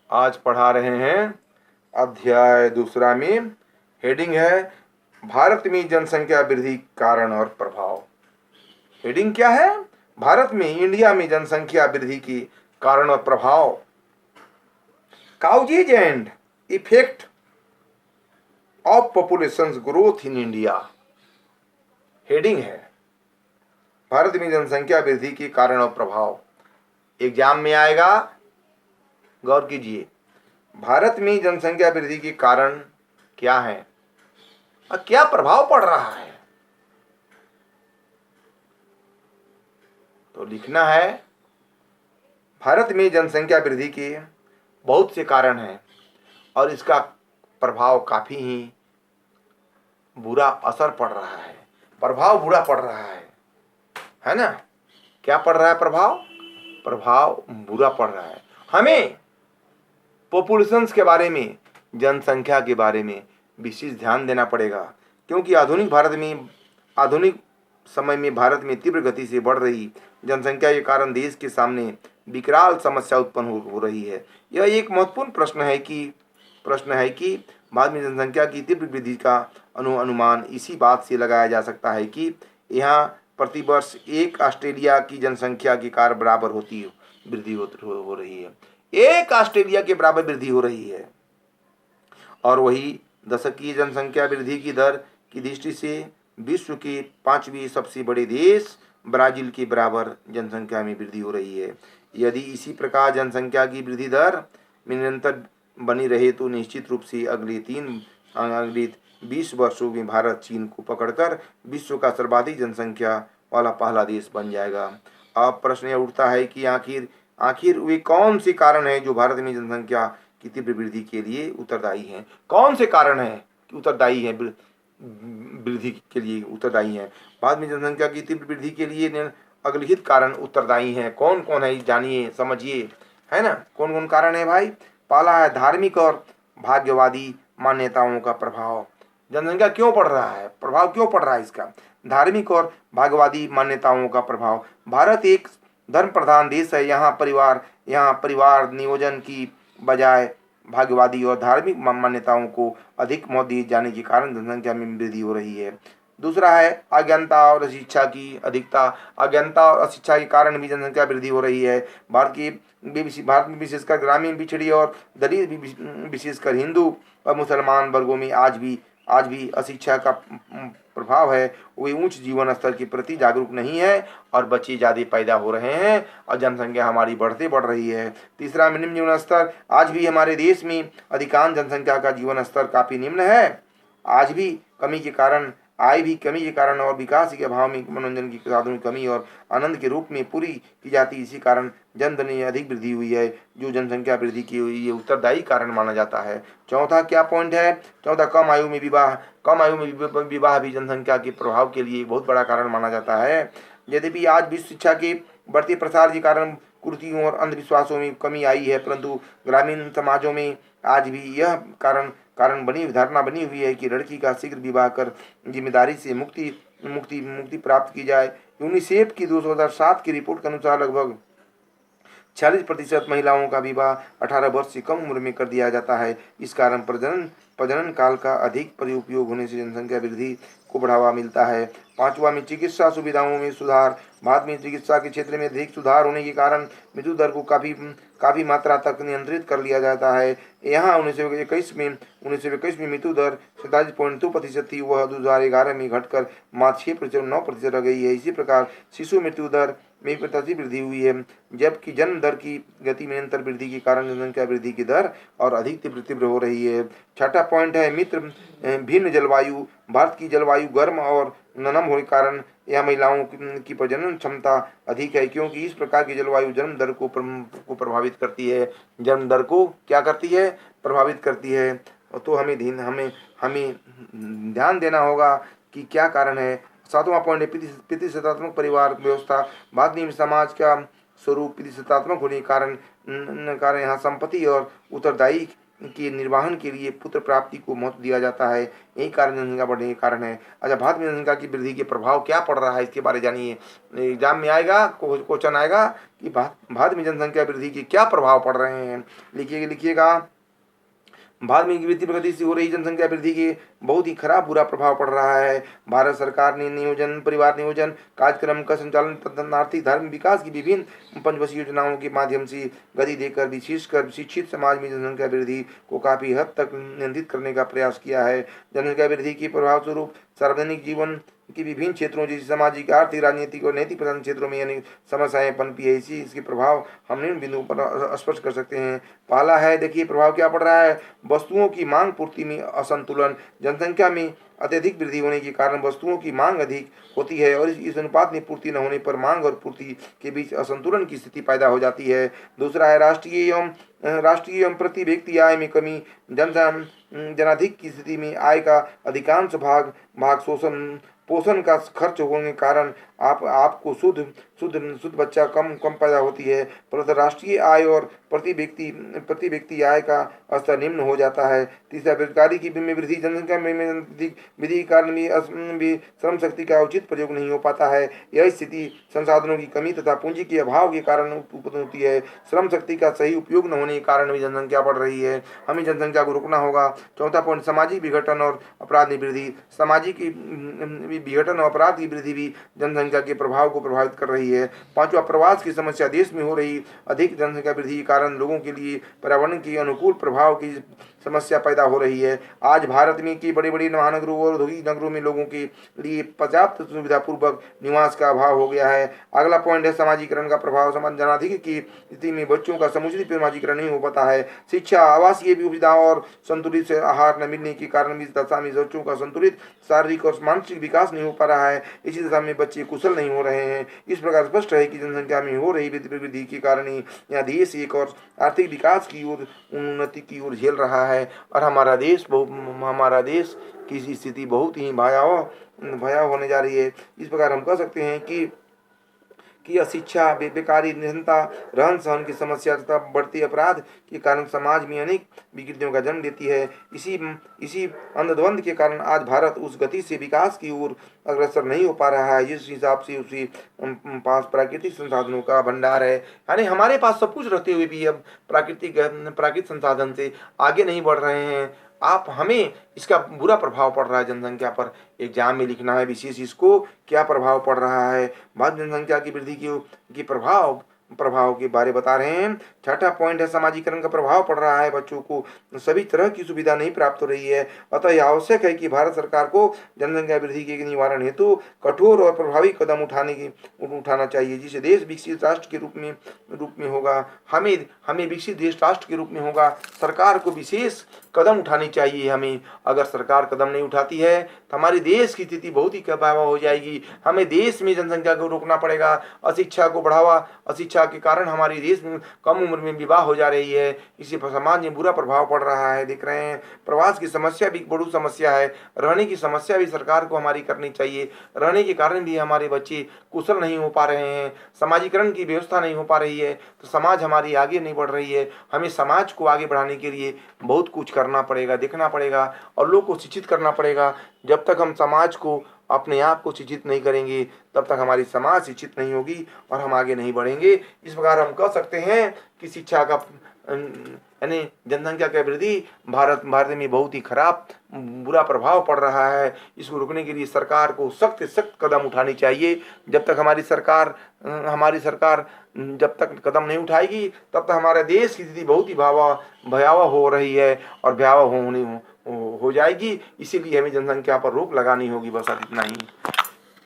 आज पढ़ा रहे हैं अध्याय दूसरा में। हेडिंग है भारत में जनसंख्या वृद्धि कारण और प्रभाव। हेडिंग क्या है? भारत में, इंडिया में जनसंख्या वृद्धि की कारण और प्रभाव, causes and effect of population growth in India. Heading है भारत में जनसंख्या वृद्धि के कारण और प्रभाव। एग्जाम में आएगा, गौर कीजिए। भारत में जनसंख्या वृद्धि के कारण क्या है और क्या प्रभाव पड़ रहा है, तो लिखना है भारत में जनसंख्या वृद्धि के बहुत से कारण हैं और इसका प्रभाव काफी ही बुरा असर पड़ रहा है। प्रभाव बुरा पड़ रहा है ना? क्या पड़ रहा है? प्रभाव बुरा पड़ रहा है। हमें पॉपुलेशंस के बारे में, जनसंख्या के बारे में विशेष ध्यान देना पड़ेगा, क्योंकि आधुनिक समय में भारत में तीव्र गति से बढ़ रही जनसंख्या के कारण देश के सामने विकराल समस्या उत्पन्न हो रही है। यह एक महत्वपूर्ण प्रश्न है कि भारत में जनसंख्या की तीव्र वृद्धि का अनुमान इसी बात से लगाया जा सकता है कि यहाँ प्रतिवर्ष एक ऑस्ट्रेलिया की जनसंख्या के कार बराबर वृद्धि हो रही है। एक ऑस्ट्रेलिया के बराबर वृद्धि हो रही है और वही दशकीय जनसंख्या वृद्धि की दर की दृष्टि से विश्व के 5वें सबसे बड़े देश ब्राजील के बराबर जनसंख्या में वृद्धि हो रही है। यदि इसी प्रकार जनसंख्या की वृद्धि दर में निरंतर बनी रहे तो निश्चित रूप से अगले 20 वर्षों में भारत चीन को पकड़कर विश्व का सर्वाधिक जनसंख्या वाला पहला देश बन जाएगा। अब प्रश्न यह उठता है कि आखिर वे कौन से कारण हैं जो भारत में जनसंख्या की तीव्र वृद्धि के लिए उत्तरदायी हैं? कौन से कारण हैं उत्तरदायी हैं, वृद्धि के लिए उत्तरदायी हैं? भारत में जनसंख्या की तीव्र वृद्धि के लिए अग्रलिखित कारण उत्तरदायी हैं। कौन कौन है, जानिए, समझिए, है ना? कौन कौन कारण है भाई? पहला है धार्मिक और भाग्यवादी मान्यताओं का प्रभाव। जनसंख्या क्यों बढ़ रहा है, प्रभाव क्यों पड़ रहा है इसका? धार्मिक और भाग्यवादी मान्यताओं का प्रभाव। भारत एक धर्म प्रधान देश है। यहाँ परिवार नियोजन की बजाय भाग्यवादी और धार्मिक मान्यताओं को अधिक महत्व दिए जाने के कारण जनसंख्या में वृद्धि हो रही है। दूसरा है अज्ञानता और अशिक्षा की अधिकता। अज्ञानता और अशिक्षा के कारण भी जनसंख्या वृद्धि हो रही है। भारत में विशेषकर ग्रामीण, पिछड़ी और दलित, विशेषकर हिंदू और मुसलमान वर्गों में आज भी अशिक्षा का प्रभाव है। वे उच्च जीवन स्तर के प्रति जागरूक नहीं है और बच्चे ज़्यादा पैदा हो रहे हैं और जनसंख्या हमारी बढ़ रही है। तीसरा, निम्न जीवन स्तर। आज भी हमारे देश में अधिकांश जनसंख्या का जीवन स्तर काफ़ी निम्न है। आज भी कमी के कारण आय भी कमी के कारण और विकास के अभाव में मनोरंजन की साधनों की कमी और आनंद के रूप में पूरी की जाती, इसी कारण जनधन में अधिक वृद्धि हुई है, जो जनसंख्या वृद्धि की ये उत्तरदायी कारण माना जाता है। चौथा क्या पॉइंट है? चौथा, कम आयु में विवाह भी जनसंख्या के प्रभाव के लिए बहुत बड़ा कारण माना जाता है। यद्यपि आज विश्व शिक्षा के बढ़ते प्रसार के कारण कुरीतियों और अंधविश्वासों में कमी आई है, परंतु ग्रामीण समाजों में आज भी यह धारणा बनी हुई है कि लड़की का शीघ्र विवाह कर जिम्मेदारी से मुक्ति प्राप्त की जाए। यूनिसेफ की 2007 की रिपोर्ट के अनुसार लगभग 40% महिलाओं का विवाह 18 वर्ष से कम उम्र में कर दिया जाता है। इस कारण प्रजनन काल का अधिक उपयोग होने से जनसंख्या वृद्धि को बढ़ावा मिलता है। पांचवा में चिकित्सा सुविधाओं में सुधार। भारत में चिकित्सा के क्षेत्र में अधिक सुधार होने के कारण मृत्यु दर को काफी मात्रा तक नियंत्रित कर लिया जाता है। यहाँ 1921 में मृत्यु दर 47.2% थी, वह 2011 में घटकर मात्र 6.9% रह गई है। इसी प्रकार शिशु मृत्यु दर में प्रति वृद्धि हुई है, जबकि जन्म दर की गति में निरंतर वृद्धि के कारण जनसंख्या वृद्धि की दर और अधिक तीव्र हो रही है। छठा पॉइंट है भिन्न जलवायु। भारत की जलवायु गर्म और नरम होने के कारण यह महिलाओं की प्रजनन क्षमता अधिक है, क्योंकि इस प्रकार की जलवायु जन्म दर को प्रभावित करती है। जन्म दर को क्या करती है? प्रभावित करती है। तो हमें ध्यान देना होगा कि क्या कारण है। सातवां पॉइंट है प्रतिशतात्मक परिवार व्यवस्था। भारत में समाज का स्वरूप प्रतिशतात्मक होने के कारण यहाँ संपत्ति और उत्तरदायी के निर्वहन के लिए पुत्र प्राप्ति को महत्व दिया जाता है। यही कारण जनसंख्या बढ़ने के कारण है। अच्छा, भारत में जनसंख्या की वृद्धि के प्रभाव क्या पड़ रहा है, इसके बारे जानिए। एग्जाम में आएगा, क्वेश्चन आएगा कि भारत में जनसंख्या वृद्धि के क्या प्रभाव पड़ रहे हैं। लिखिएगा, भारत में वृद्धि प्रगति से हो रही जनसंख्या वृद्धि के बहुत ही खराब बुरा प्रभाव पड़ रहा है। भारत सरकार ने नियोजन, परिवार नियोजन कार्यक्रम का संचालन तथा आर्थिक धार्मिक विकास की विभिन्न पंचवर्षीय योजनाओं के माध्यम से गति देकर विशेषकर शिक्षित समाज में जनसंख्या वृद्धि को काफी हद तक नियंत्रित करने का प्रयास किया है। जनसंख्या वृद्धि के प्रभाव स्वरूप सार्वजनिक जीवन कि विभिन्न क्षेत्रों जैसे सामाजिक, आर्थिक, राजनीतिक और नैतिक प्रधान क्षेत्रों में अनेक समस्याएं पनपी है। इसके प्रभाव हम निम्न बिंदुओं पर स्पष्ट कर सकते हैं। पहला है, देखिए प्रभाव क्या पड़ रहा है। वस्तुओं की मांग पूर्ति में असंतुलन। जनसंख्या में अत्यधिक वृद्धि होने के कारण वस्तुओं की मांग अधिक होती है और इस अनुपात में पूर्ति न होने पर मांग और पूर्ति के बीच असंतुलन की स्थिति पैदा हो जाती है। दूसरा है, राष्ट्रीय एवं प्रति व्यक्ति आय में कमी। जनाधिक की स्थिति में आय का अधिकांश भाग पोषण का खर्च होने के कारण आपको शुद्ध बच्चा कम पैदा होती है, परंतु राष्ट्रीय आय और प्रति व्यक्ति आय का स्तर निम्न हो जाता है। तीसरा, बेरोजगारी की में वृद्धि। जनसंख्या में वृद्धि के कारण भी श्रम शक्ति का उचित प्रयोग नहीं हो पाता है। यह स्थिति संसाधनों की कमी तथा पूंजी के अभाव के कारण उत्पन्न होती है। श्रम शक्ति का सही उपयोग न होने के कारण भी जनसंख्या बढ़ रही है। हमें जनसंख्या को रोकना होगा। चौथा पॉइंट, सामाजिक विघटन और अपराध में वृद्धि। सामाजिक विघटन और अपराध की वृद्धि भी जनसंख्या के प्रभाव को प्रभावित कर रही है। पांचवा, प्रवास की समस्या। देश में हो रही अधिक जनसंख्या वृद्धि के कारण लोगों के लिए पर्यावरण के अनुकूल प्रभाव की समस्या पैदा हो रही है। आज भारत में की बड़े महानगरों और औद्योगिक नगरों में लोगों के लिए पर्याप्त सुविधा पूर्वक निवास का अभाव हो गया है। अगला पॉइंट है, समाजीकरण का प्रभाव। जनाधिक की स्थिति में बच्चों का समुचित समाजीकरण नहीं हो पाता है। शिक्षा, आवासीय सुविधाओं और संतुलित आहार न मिलने के कारण इस दशा में बच्चों का संतुलित शारीरिक और मानसिक विकास नहीं हो पा रहा है। इसी दशा में बच्चे कुशल नहीं हो रहे हैं। इस प्रकार स्पष्ट है कि जनसंख्या में हो रही वृद्धि के कारण ही यह देश एक और आर्थिक विकास की ओर, उन्नति की ओर झेल रहा है और हमारा देश की स्थिति बहुत ही भयावह होने जा रही है। इस प्रकार हम कह सकते हैं कि अशिक्षा, बेकारी, निरंता, रहन सहन की समस्या तथा बढ़ते अपराध के कारण समाज में अनेक विकृतियों का जन्म देती है। इसी अंधद्वंद के कारण आज भारत उस गति से विकास की ओर अग्रसर नहीं हो पा रहा है जिस हिसाब से उसके पास प्राकृतिक संसाधनों का भंडार है। यानी हमारे पास सब कुछ रहते हुए भी अब प्राकृतिक संसाधन से आगे नहीं बढ़ रहे हैं। हमें इसका बुरा प्रभाव पड़ रहा है जनसंख्या पर। एग्जाम में लिखना है विशेष इसको, क्या प्रभाव पड़ रहा है। भारत जनसंख्या की वृद्धि की प्रभाव के बारे बता रहे हैं। छठा पॉइंट है, समाजीकरण का प्रभाव पड़ रहा है। बच्चों को सभी तरह की सुविधा नहीं प्राप्त हो रही है। अतः यह आवश्यक है कि भारत सरकार को जनसंख्या वृद्धि के निवारण हेतु कठोर और प्रभावी कदम उठाना चाहिए, जिससे देश विकसित राष्ट्र के रूप में होगा। हमें विकसित देश राष्ट्र के रूप में होगा। सरकार को विशेष कदम उठानी चाहिए। हमें अगर सरकार कदम नहीं उठाती है तो हमारे देश की स्थिति बहुत ही भयावह हो जाएगी। हमें देश में जनसंख्या को रोकना पड़ेगा। अशिक्षा के कारण हमारे देश में कम उम्र में विवाह हो जा रही है। इससे समाज में बुरा प्रभाव पड़ रहा है। देख रहे हैं, प्रवास की समस्या भी बड़ी समस्या है। रहने की समस्या भी सरकार को हमारी करनी चाहिए। रहने के कारण भी हमारे बच्चे कुशल नहीं हो पा रहे हैं। समाजीकरण की व्यवस्था नहीं हो पा रही है तो समाज हमारी आगे नहीं बढ़ रही है। हमें समाज को आगे बढ़ाने के लिए बहुत कुछ करना पड़ेगा, देखना पड़ेगा और लोग को शिक्षित करना पड़ेगा। जब तक हम समाज को अपने आप को शिक्षित नहीं करेंगे तब तक हमारी समाज शिक्षित नहीं होगी और हम आगे नहीं बढ़ेंगे। इस प्रकार हम कह सकते हैं कि शिक्षा का यानी जनसंख्या की वृद्धि भारत में बहुत ही खराब बुरा प्रभाव पड़ रहा है। इसको रोकने के लिए सरकार को सख्त कदम उठानी चाहिए। जब तक हमारी सरकार जब तक कदम नहीं उठाएगी तब तक हमारे देश की स्थिति बहुत ही भयावह हो रही है और भयावह हो जाएगी। इसीलिए हमें जनसंख्या पर रोक लगानी होगी। बस इतना ही।